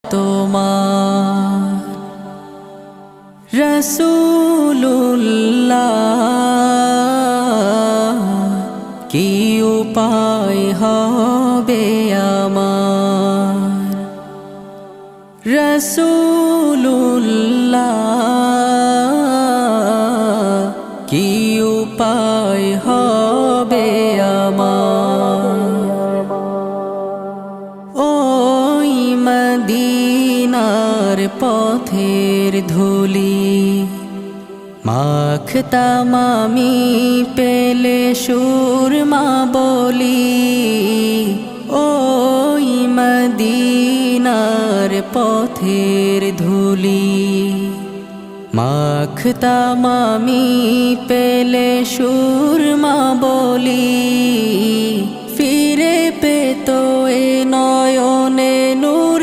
তোমার রাসূলুল্লাহ কি উপায় হবে আমার রাসূলুল্লাহ কি উপায় হবে আমার ওই মদিনার পথের ধুলি মাখতাম আমি পেলে সুরমা বলি ওই মদিনার পথের ধুলি মাখতাম আমি পেলে সুরমা বলি ফিরে পেতো এ নয়নে নূর